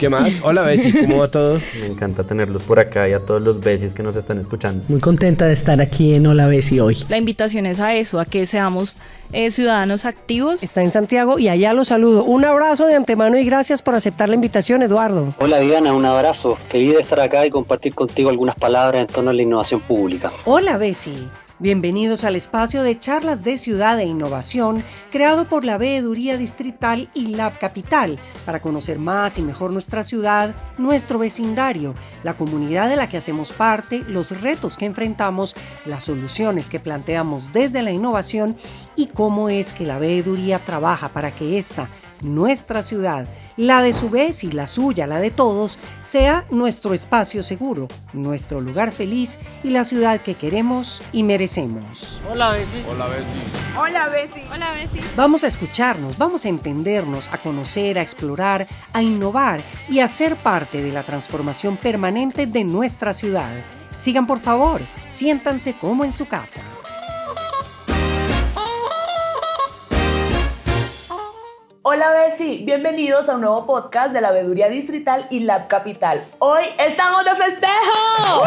¿Qué más? Hola, Bessie, ¿cómo va todo? Me encanta tenerlos por acá y a todos los Bessies que nos están escuchando. Muy contenta de estar aquí en Hola Bessie hoy. La invitación es a eso, a que seamos ciudadanos activos. Está en Santiago y allá lo saludo. Un abrazo de antemano y gracias por aceptar la invitación, Eduardo. Hola Diana, un abrazo. Feliz de estar acá y compartir contigo algunas palabras en torno a la innovación pública. Hola Bessie. Bienvenidos al espacio de charlas de ciudad e innovación creado por la Veeduría Distrital y Lab Capital para conocer más y mejor nuestra ciudad, nuestro vecindario, la comunidad de la que hacemos parte, los retos que enfrentamos, las soluciones que planteamos desde la innovación y cómo es que la Veeduría trabaja para que esta, nuestra ciudad, la de su vez y la suya, la de todos, sea nuestro espacio seguro, nuestro lugar feliz y la ciudad que queremos y merecemos. Hola, Bessie. Hola, Bessie. Hola, Bessie. Hola, Bessie. Vamos a escucharnos, vamos a entendernos, a conocer, a explorar, a innovar y a ser parte de la transformación permanente de nuestra ciudad. Sigan por favor, siéntanse como en su casa. Hola Bessie, bienvenidos a un nuevo podcast de la Veeduría Distrital y Lab Capital. Hoy estamos de festejo.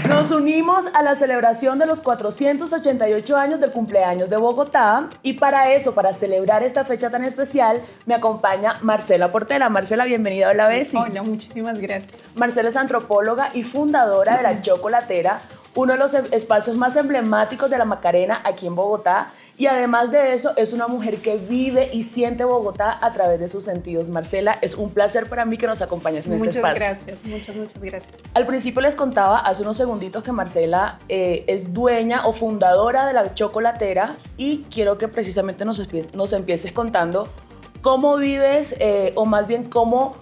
Nos unimos a la celebración de los 488 años del cumpleaños de Bogotá y para eso, para celebrar esta fecha tan especial, me acompaña Marcela Portela. Marcela, bienvenida a Hola Bessie. Hola, muchísimas gracias. Marcela es antropóloga y fundadora de La Chocolatera, uno de los espacios más emblemáticos de la Macarena aquí en Bogotá. Y además de eso, es una mujer que vive y siente Bogotá a través de sus sentidos. Marcela, es un placer para mí que nos acompañes en este espacio. Muchas gracias. Al principio les contaba hace unos segunditos que Marcela es dueña o fundadora de La Chocolatera y quiero que precisamente nos empieces contando cómo vives o más bien cómo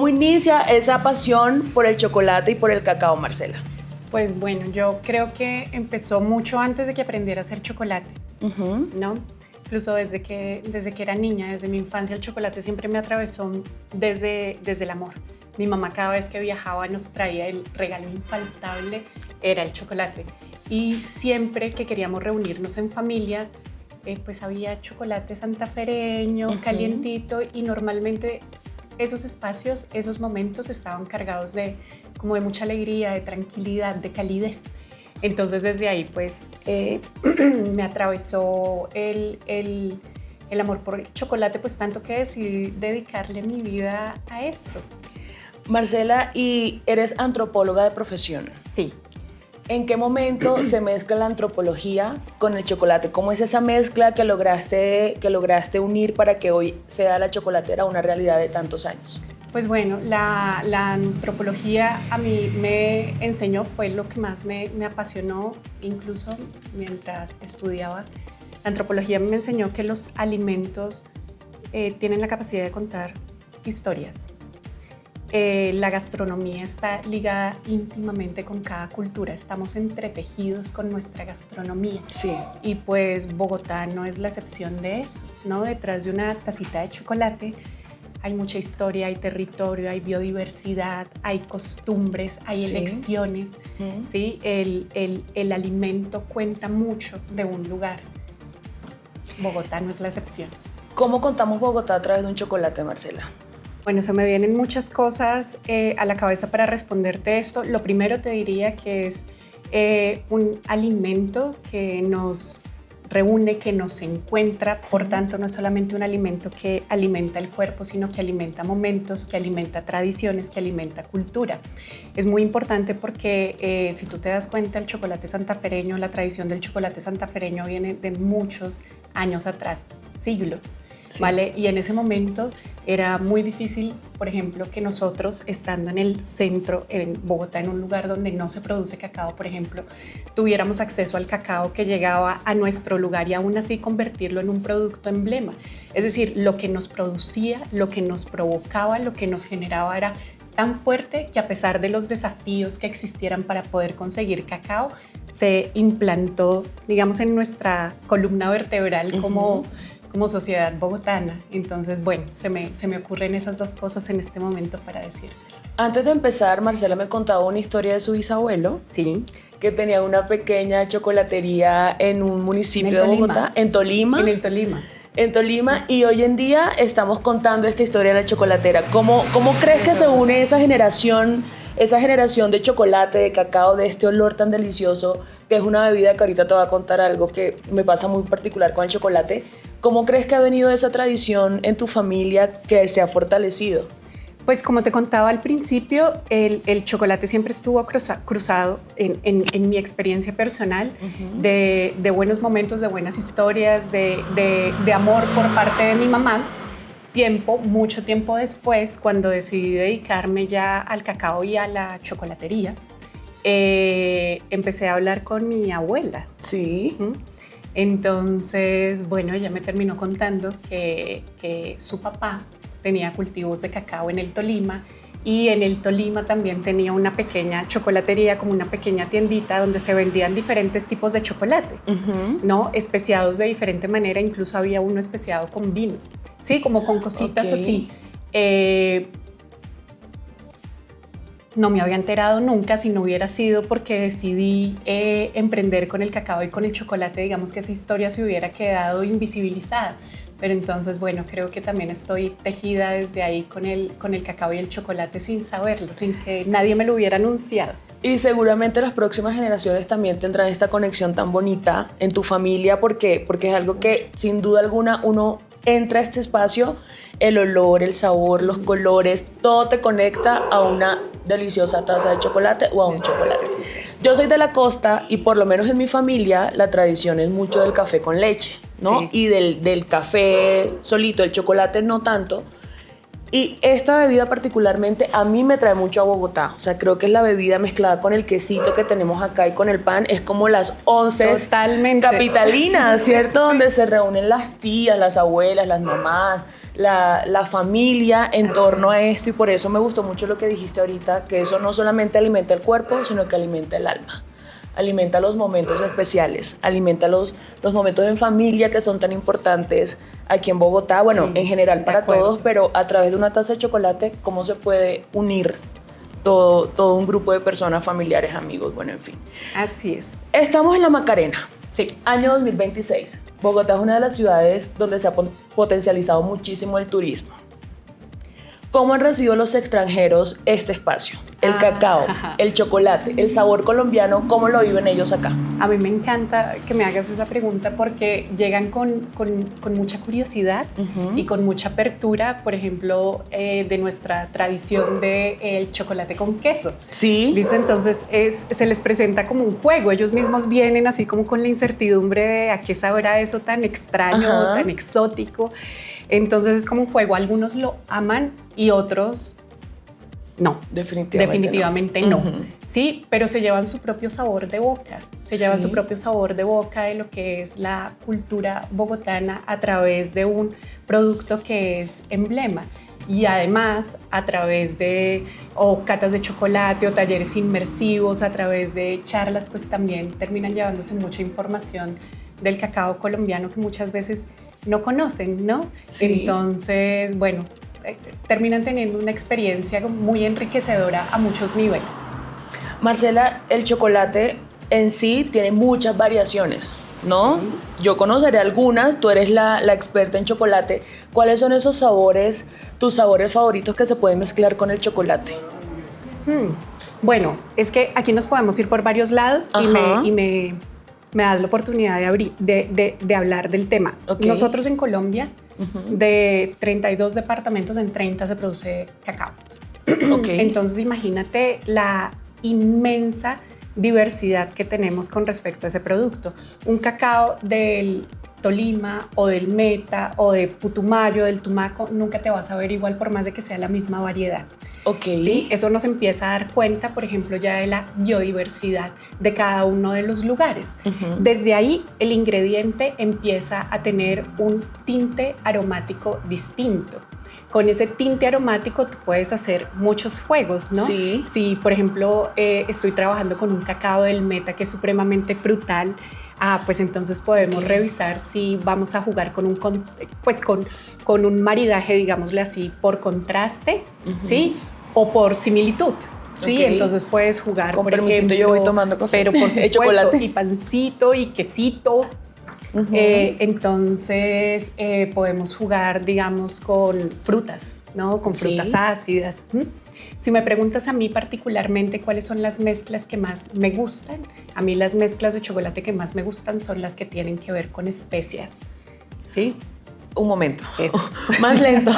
inicia esa pasión por el chocolate y por el cacao, Marcela. Pues bueno, yo creo que empezó mucho antes de que aprendiera a hacer chocolate, ¿no? Incluso desde que era niña, desde mi infancia, el chocolate siempre me atravesó desde el amor. Mi mamá cada vez que viajaba nos traía el regalo infaltable, era el chocolate. Y siempre que queríamos reunirnos en familia, pues había chocolate santafereño, calientito, y normalmente esos espacios, esos momentos estaban cargados de mucha alegría, de tranquilidad, de calidez. Entonces desde ahí pues me atravesó el amor por el chocolate, pues tanto que decidí dedicarle mi vida a esto. Marcela, ¿y eres antropóloga de profesión? Sí. ¿En qué momento se mezcla la antropología con el chocolate? ¿Cómo es esa mezcla que lograste unir para que hoy sea La Chocolatera una realidad de tantos años? Pues bueno, la antropología a mí me enseñó, fue lo que más me apasionó, incluso mientras estudiaba. La antropología me enseñó que los alimentos tienen la capacidad de contar historias. La gastronomía está ligada íntimamente con cada cultura, estamos entretejidos con nuestra gastronomía. Sí. Y pues Bogotá no es la excepción de eso, ¿no? Detrás de una tacita de chocolate hay mucha historia, hay territorio, hay biodiversidad, hay costumbres, hay elecciones, ¿sí? El alimento cuenta mucho de un lugar. Bogotá no es la excepción. ¿Cómo contamos Bogotá a través de un chocolate, Marcela? Bueno, se me vienen muchas cosas a la cabeza para responderte esto. Lo primero te diría que es un alimento que nos reúne, que nos encuentra, por tanto no es solamente un alimento que alimenta el cuerpo, sino que alimenta momentos, que alimenta tradiciones, que alimenta cultura. Es muy importante porque si tú te das cuenta, el chocolate santafereño, la tradición del chocolate santafereño viene de muchos años atrás, siglos. Sí. ¿Vale? Y en ese momento era muy difícil, por ejemplo, que nosotros, estando en el centro, en Bogotá, en un lugar donde no se produce cacao, por ejemplo, tuviéramos acceso al cacao que llegaba a nuestro lugar y aún así convertirlo en un producto emblema. Es decir, lo que nos producía, lo que nos provocaba, lo que nos generaba era tan fuerte que a pesar de los desafíos que existieran para poder conseguir cacao, se implantó, digamos, en nuestra columna vertebral como sociedad bogotana. Entonces, bueno, se me ocurren esas dos cosas en este momento para decirte. Antes de empezar, Marcela me contaba una historia de su bisabuelo. Sí. Que tenía una pequeña chocolatería en un municipio de Bogotá, en Tolima. En el Tolima. en Tolima, y hoy en día estamos contando esta historia de la chocolatera. ¿Cómo crees que se une esa generación de chocolate, de cacao, de este olor tan delicioso, que es una bebida que ahorita te voy a contar algo que me pasa muy particular con el chocolate? ¿Cómo crees que ha venido esa tradición en tu familia que se ha fortalecido? Pues como te contaba al principio, el chocolate siempre estuvo cruzado en mi experiencia personal de buenos momentos, de buenas historias, de amor por parte de mi mamá. Mucho tiempo después, cuando decidí dedicarme ya al cacao y a la chocolatería, empecé a hablar con mi abuela. Sí. Entonces, bueno, ella me terminó contando que su papá tenía cultivos de cacao en el Tolima, y en el Tolima también tenía una pequeña chocolatería, como una pequeña tiendita donde se vendían diferentes tipos de chocolate, ¿no? Especiados de diferente manera, incluso había uno especiado con vino, sí, como con cositas así. No me había enterado nunca si no hubiera sido porque decidí emprender con el cacao y con el chocolate. Digamos que esa historia se hubiera quedado invisibilizada. Pero entonces, bueno, creo que también estoy tejida desde ahí con el cacao y el chocolate sin saberlo, sin que nadie me lo hubiera anunciado. Y seguramente las próximas generaciones también tendrán esta conexión tan bonita en tu familia, porque es algo que sin duda alguna uno entra a este espacio, el olor, el sabor, los colores, todo te conecta a una deliciosa taza de chocolate o a un chocolate. Yo soy de la costa y por lo menos en mi familia la tradición es mucho del café con leche, ¿no? Sí. Y del café solito, el chocolate no tanto. Y esta bebida particularmente a mí me trae mucho a Bogotá. O sea, creo que es la bebida mezclada con el quesito que tenemos acá y con el pan. Es como las 11 capitalinas, ¿cierto? Sí. Donde se reúnen las tías, las abuelas, las mamás, la familia en torno a esto. Y por eso me gustó mucho lo que dijiste ahorita, que eso no solamente alimenta el cuerpo, sino que alimenta el alma. Alimenta los momentos especiales, alimenta los momentos en familia que son tan importantes aquí en Bogotá, bueno, sí, en general para todos, pero a través de una taza de chocolate, ¿cómo se puede unir todo un grupo de personas, familiares, amigos, bueno, en fin? Así es. Estamos en la Macarena, sí, año 2026. Bogotá es una de las ciudades donde se ha potencializado muchísimo el turismo. ¿Cómo han recibido los extranjeros este espacio? El cacao, el chocolate, el sabor colombiano, ¿cómo lo viven ellos acá? A mí me encanta que me hagas esa pregunta porque llegan con mucha curiosidad y con mucha apertura, por ejemplo, de nuestra tradición del chocolate con queso. Sí. ¿Viste? Entonces se les presenta como un juego. Ellos mismos vienen así como con la incertidumbre de a qué sabrá eso tan extraño, tan exótico. Entonces es como un juego. Algunos lo aman y otros no. Definitivamente no. Sí, pero se llevan su propio sabor de boca. Se llevan su propio sabor de boca de lo que es la cultura bogotana a través de un producto que es emblema. Y además a través de catas de chocolate o talleres inmersivos, a través de charlas, pues también terminan llevándose mucha información del cacao colombiano que muchas veces no conocen, ¿no? Sí. Entonces, bueno, terminan teniendo una experiencia muy enriquecedora a muchos niveles. Marcela, el chocolate en sí tiene muchas variaciones, ¿no? Sí. Yo conoceré algunas, tú eres la experta en chocolate. ¿Cuáles son esos sabores, tus sabores favoritos que se pueden mezclar con el chocolate? Bueno, es que aquí nos podemos ir por varios lados y me das la oportunidad de hablar del tema. Okay. Nosotros en Colombia, de 32 departamentos, en 30 se produce cacao. Okay. Entonces imagínate la inmensa diversidad que tenemos con respecto a ese producto. Un cacao del Tolima o del Meta o de Putumayo, del Tumaco, nunca te vas a ver igual por más de que sea la misma variedad. Okay. ¿Sí? Eso nos empieza a dar cuenta, por ejemplo, ya de la biodiversidad de cada uno de los lugares. Desde ahí, el ingrediente empieza a tener un tinte aromático distinto. Con ese tinte aromático tú puedes hacer muchos juegos, ¿no? Sí. Si, por ejemplo, estoy trabajando con un cacao del Meta que es supremamente frutal, pues entonces podemos revisar si vamos a jugar con un maridaje, digámosle así, por contraste, ¿sí? O por similitud, ¿sí? Okay. Entonces puedes jugar, con por permisito, ejemplo, yo voy tomando café. Pero por supuesto, y pancito y quesito. Entonces podemos jugar, digamos, con frutas, ¿no? Con frutas ácidas. Si me preguntas a mí particularmente cuáles son las mezclas que más me gustan, a mí las mezclas de chocolate que más me gustan son las que tienen que ver con especias, ¿sí? Un momento, más lento,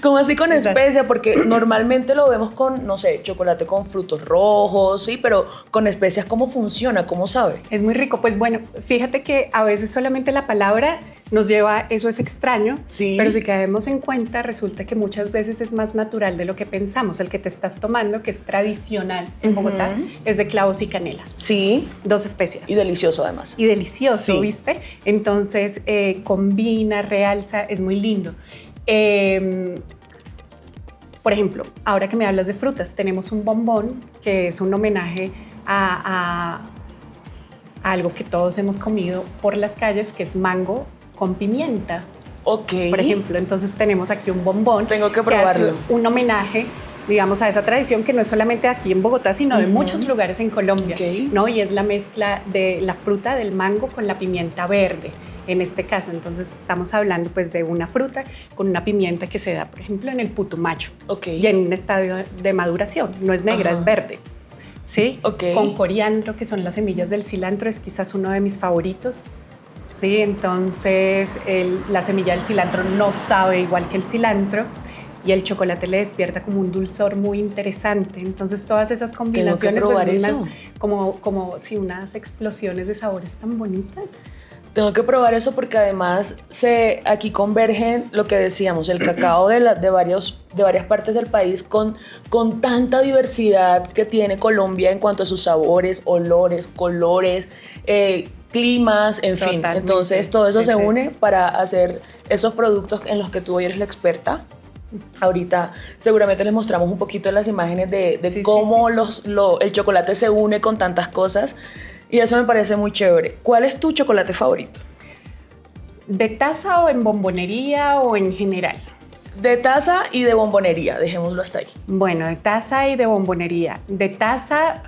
como así con especia, porque normalmente lo vemos con, no sé, chocolate con frutos rojos, sí, pero con especias, ¿cómo funciona? ¿Cómo sabe? Es muy rico, pues bueno, fíjate que a veces solamente la palabra nos lleva, eso es extraño, sí, pero si caemos en cuenta, resulta que muchas veces es más natural de lo que pensamos. El que te estás tomando, que es tradicional en Bogotá, es de clavos y canela. Sí. 2 especias. Y delicioso además. Y delicioso, sí, ¿viste? Entonces, combina, realza, es muy lindo. Por ejemplo, ahora que me hablas de frutas, tenemos un bombón que es un homenaje a algo que todos hemos comido por las calles, que es mango con pimienta. Ok. Por ejemplo, entonces tenemos aquí un bombón. Tengo que probarlo. Hace un homenaje, digamos, a esa tradición que no es solamente aquí en Bogotá, sino de muchos lugares en Colombia, ¿no? Y es la mezcla de la fruta del mango con la pimienta verde, en este caso. Entonces estamos hablando pues de una fruta con una pimienta que se da, por ejemplo, en el Putumayo, y en un estadio de maduración. No es negra, es verde. ¿Sí? Con coriandro, que son las semillas del cilantro, es quizás uno de mis favoritos. ¿Sí? Entonces la semilla del cilantro no sabe igual que el cilantro y el chocolate le despierta como un dulzor muy interesante. Entonces todas esas combinaciones, pues, unas explosiones de sabores tan bonitas. Tengo que probar eso porque además aquí convergen lo que decíamos, el cacao de varias partes del país con tanta diversidad que tiene Colombia en cuanto a sus sabores, olores, colores, climas, en fin. Entonces todo eso se une para hacer esos productos en los que tú hoy eres la experta. Ahorita seguramente les mostramos un poquito las imágenes de cómo el chocolate se une con tantas cosas. Y eso me parece muy chévere. ¿Cuál es tu chocolate favorito? ¿De taza o en bombonería o en general? De taza y de bombonería, dejémoslo hasta ahí. Bueno, de taza y de bombonería. De taza,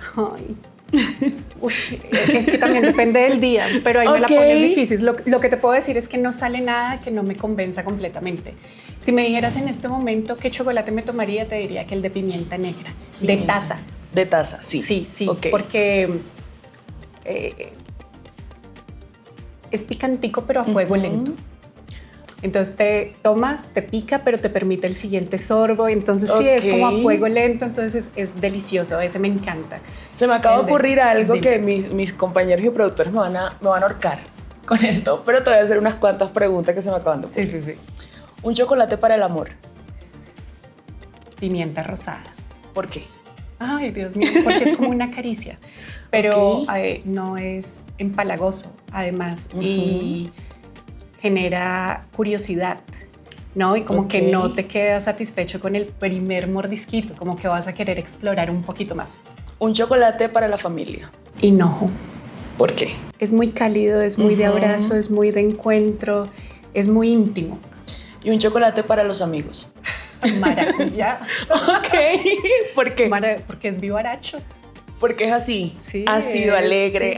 es que también depende del día, pero ahí me la pones difícil. Lo que te puedo decir es que no sale nada que no me convenza completamente. Si me dijeras en este momento qué chocolate me tomaría, te diría que el de pimienta negra. De taza. De taza, sí. Sí, porque es picantico, pero a fuego lento. Entonces te tomas, te pica, pero te permite el siguiente sorbo. Entonces sí, es como a fuego lento, entonces es delicioso. Ese me encanta. Se me acaba de ocurrir algo que mis compañeros y productores me van a ahorcar con esto, pero te voy a hacer unas cuantas preguntas que se me acaban de ocurrir. Sí. Un chocolate para el amor. Pimienta rosada. ¿Por qué? Ay, Dios mío, porque es como una caricia, pero no es empalagoso, además, y genera curiosidad, ¿no? Y como que no te quedas satisfecho con el primer mordisquito, como que vas a querer explorar un poquito más. Un chocolate para la familia. Hinojo. ¿Por qué? Es muy cálido, es muy de abrazo, es muy de encuentro, es muy íntimo. Y un chocolate para los amigos. Maracuyá. ¿Por qué? Porque es vivaracho. Porque es así, ácido, alegre.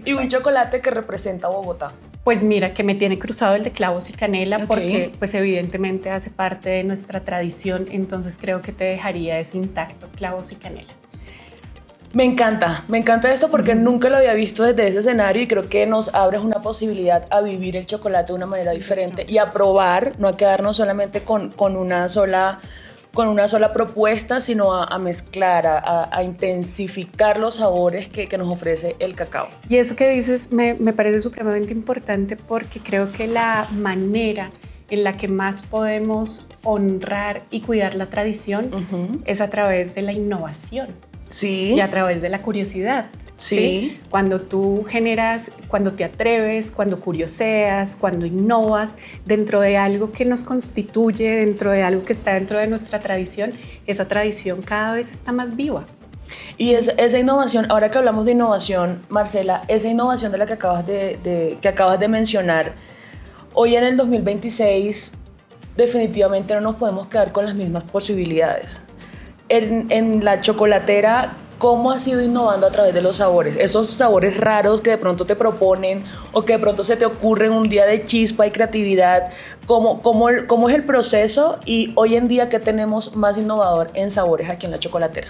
Y un chocolate que representa a Bogotá. Pues mira, que me tiene cruzado el de clavos y canela porque pues evidentemente hace parte de nuestra tradición, entonces creo que te dejaría ese intacto, clavos y canela. Me encanta esto porque nunca lo había visto desde ese escenario y creo que nos abre una posibilidad a vivir el chocolate de una manera diferente y a probar, no a quedarnos solamente con una sola propuesta, sino a mezclar, a intensificar los sabores que nos ofrece el cacao. Y eso que dices me parece supremamente importante porque creo que la manera en la que más podemos honrar y cuidar la tradición es a través de la innovación. Sí. Y a través de la curiosidad. Sí. Cuando tú generas, cuando te atreves, cuando curioseas, cuando innovas dentro de algo que nos constituye, dentro de algo que está dentro de nuestra tradición, esa tradición cada vez está más viva. Y esa innovación, ahora que hablamos de innovación, Marcela, esa innovación de la que acabas de mencionar, hoy en el 2026 definitivamente no nos podemos quedar con las mismas posibilidades. En la chocolatera ¿Cómo has ido innovando a través de los sabores? Esos sabores raros que de pronto te proponen o que de pronto se te ocurren un día de chispa y creatividad. ¿Cómo es el proceso? Y hoy en día, ¿qué tenemos más innovador en sabores aquí en La Chocolatera?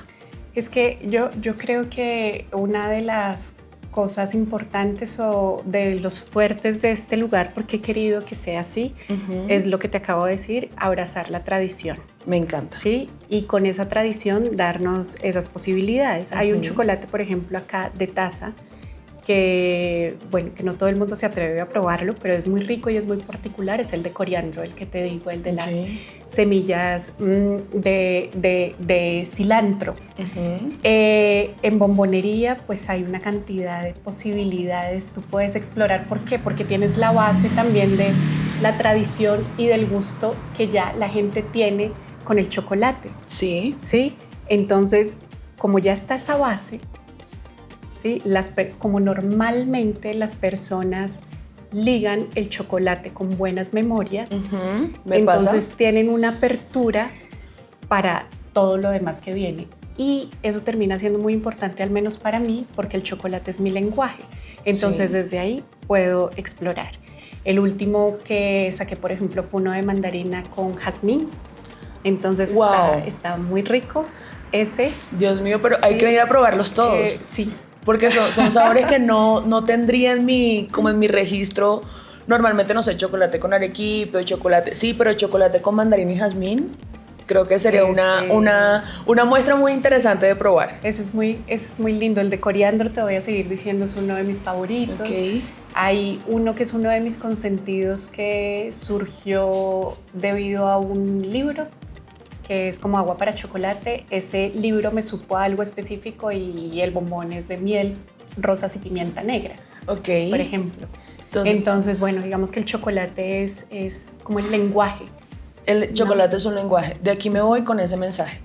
Es que yo creo que una de las cosas importantes o de los fuertes de este lugar, porque he querido que sea así, es lo que te acabo de decir, abrazar la tradición. Me encanta. Sí, y con esa tradición darnos esas posibilidades. Hay un chocolate, por ejemplo, acá de taza, que, bueno, que no todo el mundo se atreve a probarlo, pero es muy rico y es muy particular, es el de coriandro, el que te digo, el de las semillas de cilantro. En bombonería, pues hay una cantidad de posibilidades, tú puedes explorar. ¿Por qué? Porque tienes la base también de la tradición y del gusto que ya la gente tiene con el chocolate. Sí. ¿Sí? Entonces, como ya está esa base, ¿sí? Como normalmente las personas ligan el chocolate con buenas memorias, entonces tienen una apertura para todo lo demás que viene. Y eso termina siendo muy importante, al menos para mí, porque el chocolate es mi lenguaje. Entonces desde ahí puedo explorar. El último que saqué, por ejemplo, fue uno de mandarina con jazmín. Entonces está muy rico ese. Dios mío, pero hay que ir a probarlos todos. Sí. Porque son sabores que no tendría en mi registro. Normalmente, no sé, chocolate con arequipe o chocolate. Sí, pero chocolate con mandarina y jazmín creo que sería una muestra muy interesante de probar. Ese es muy lindo. El de coriandro, te voy a seguir diciendo, es uno de mis favoritos. Okay. Hay uno que es uno de mis consentidos que surgió debido a un libro que es como agua para chocolate. Ese libro me supo algo específico y el bombón es de miel, rosas y pimienta negra, por ejemplo. Entonces, bueno, digamos que el chocolate es como el lenguaje. El chocolate es un lenguaje. De aquí me voy con ese mensaje.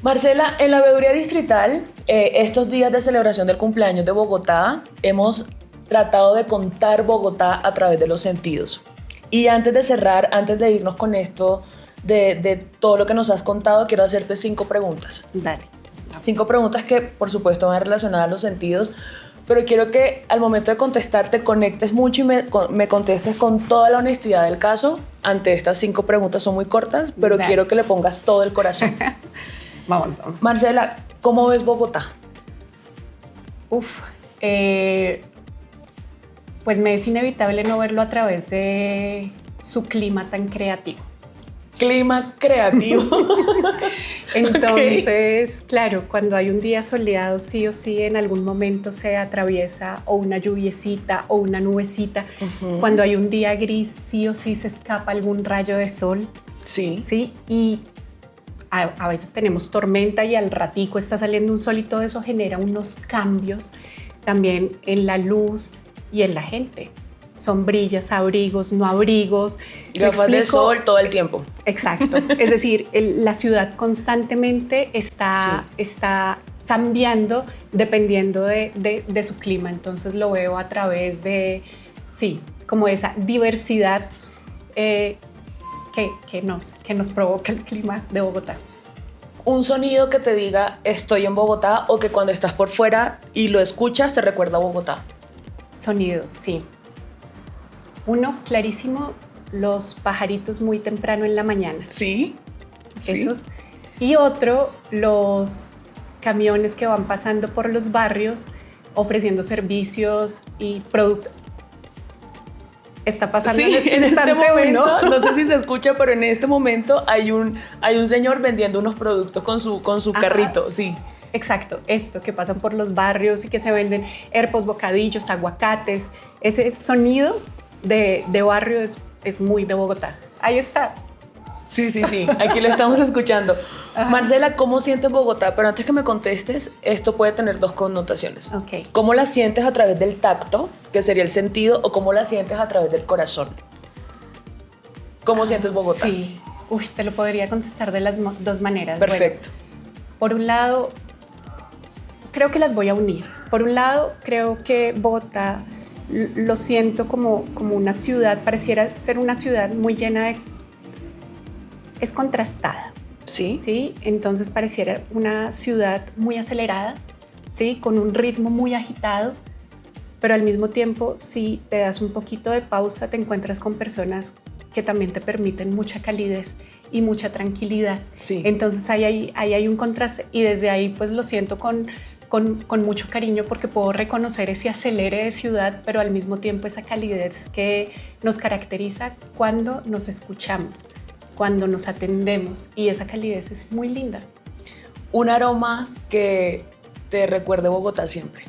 Marcela, en la Veeduría Distrital, estos días de celebración del cumpleaños de Bogotá, hemos tratado de contar Bogotá a través de los sentidos. Y antes de cerrar, antes de irnos con esto, de todo lo que nos has contado, quiero hacerte 5 preguntas. Dale. 5 preguntas que, por supuesto, van relacionadas a los sentidos, pero quiero que al momento de contestar te conectes mucho y me contestes con toda la honestidad del caso. Ante estas 5 preguntas son muy cortas, pero quiero que le pongas todo el corazón. Vamos. Marcela, ¿cómo ves Bogotá? Pues me es inevitable no verlo a través de su clima tan creativo. Clima creativo. Entonces, claro, cuando hay un día soleado, sí o sí, en algún momento se atraviesa o una lluviecita o una nubecita. Cuando hay un día gris, sí o sí se escapa algún rayo de sol. Sí. Y a veces tenemos tormenta y al ratico está saliendo un sol y todo eso genera unos cambios también en la luz y en la gente. Sombrillas, abrigos, no abrigos. Gafas de sol todo el tiempo. Exacto. Es decir, la ciudad constantemente está cambiando dependiendo de su clima. Entonces lo veo a través de, como esa diversidad que nos provoca el clima de Bogotá. Un sonido que te diga estoy en Bogotá, o que cuando estás por fuera y lo escuchas te recuerda a Bogotá. Sonidos, sí. Uno, clarísimo, los pajaritos muy temprano en la mañana. Sí. Esos. Y otro, los camiones que van pasando por los barrios ofreciendo servicios y productos. Está pasando en este momento, no sé si se escucha, pero en este momento hay un señor vendiendo unos productos con su carrito, sí. Exacto, esto que pasan por los barrios y que se venden herpos, bocadillos, aguacates. Ese sonido de barrio es muy de Bogotá. Ahí está. Sí, aquí lo estamos escuchando. Marcela, ¿cómo sientes Bogotá? Pero antes que me contestes, esto puede tener 2 connotaciones. Okay. ¿Cómo la sientes a través del tacto, que sería el sentido, o cómo la sientes a través del corazón? ¿Cómo sientes Bogotá? Sí, te lo podría contestar de las 2 maneras. Perfecto. Bueno, por un lado, creo que las voy a unir. Por un lado, creo que Bogotá lo siento como una ciudad, pareciera ser una ciudad muy llena de... Es contrastada. Sí. ¿sí? Entonces pareciera una ciudad muy acelerada, ¿sí? Con un ritmo muy agitado, pero al mismo tiempo, si te das un poquito de pausa, te encuentras con personas que también te permiten mucha calidez y mucha tranquilidad. Sí. Entonces ahí hay un contraste y desde ahí pues lo siento con mucho cariño porque puedo reconocer ese acelere de ciudad, pero al mismo tiempo esa calidez que nos caracteriza cuando nos escuchamos, cuando nos atendemos, y esa calidez es muy linda. Un aroma que te recuerde Bogotá siempre.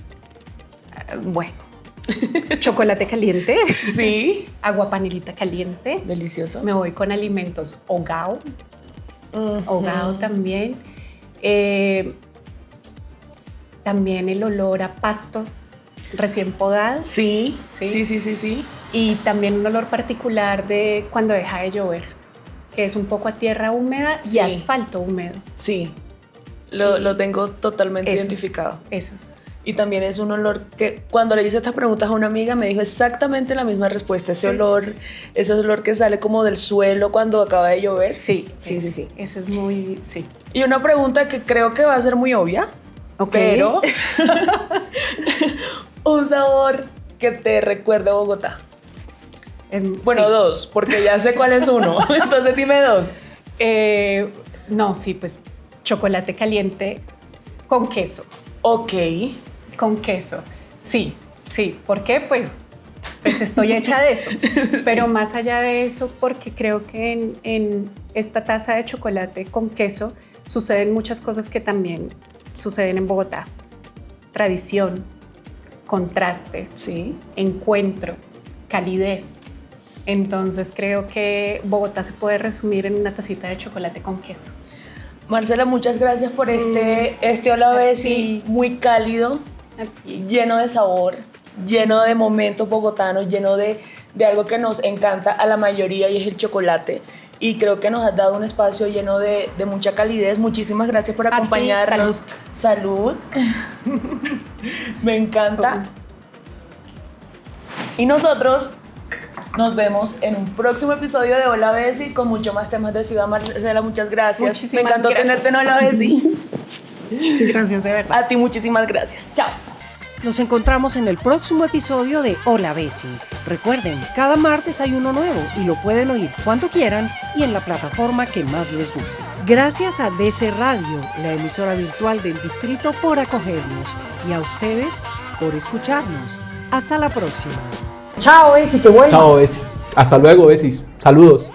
Bueno, chocolate caliente, Sí. agua panelita caliente, Delicioso. me voy con alimentos hogao, hogao también. También el olor a pasto recién podado. Sí. Sí. Sí, sí, sí, sí. Y también un olor particular de cuando deja de llover, que es un poco a tierra húmeda Sí. y asfalto húmedo. Sí. Lo tengo totalmente Esos, identificado. Esos. Y también es un olor que cuando le hice estas preguntas a una amiga me dijo exactamente la misma respuesta. Ese olor que sale como del suelo cuando acaba de llover. Sí, Sí, ese, sí, sí. Ese es muy, sí. Y una pregunta que creo que va a ser muy obvia, Ok. pero un sabor que te recuerde a Bogotá. Bueno, sí. dos, porque ya sé cuál es uno. Entonces dime dos. No, sí, pues chocolate caliente con queso. Ok. Con queso. Sí, sí. ¿Por qué? Pues estoy hecha de eso. Pero más allá de eso, porque creo que en esta taza de chocolate con queso suceden muchas cosas que también suceden en Bogotá. Tradición, contrastes, Sí. encuentro, calidez. Entonces creo que Bogotá se puede resumir en una tacita de chocolate con queso. Marcela, muchas gracias por este Hola a Besi ti. muy cálido, lleno de sabor, lleno de momentos bogotanos, lleno de algo que nos encanta a la mayoría y es el chocolate. Y creo que nos has dado un espacio lleno de mucha calidez. Muchísimas gracias por ti, acompañarnos. Salud. Me encanta. Y nosotros nos vemos en un próximo episodio de Hola Besi con mucho más temas de ciudad. Marcela, muchas gracias. Muchísimas Me encantó gracias. tenerte en Hola Besi. Gracias, de verdad. A ti muchísimas gracias. Chao. Nos encontramos en el próximo episodio de Hola Besi. Recuerden, cada martes hay uno nuevo y lo pueden oír cuando quieran y en la plataforma que más les guste. Gracias a DC Radio, la emisora virtual del distrito, por acogernos y a ustedes por escucharnos. Hasta la próxima. Chao, Besi, que vuelva. Chao, Besi. Hasta luego, Besis. Saludos.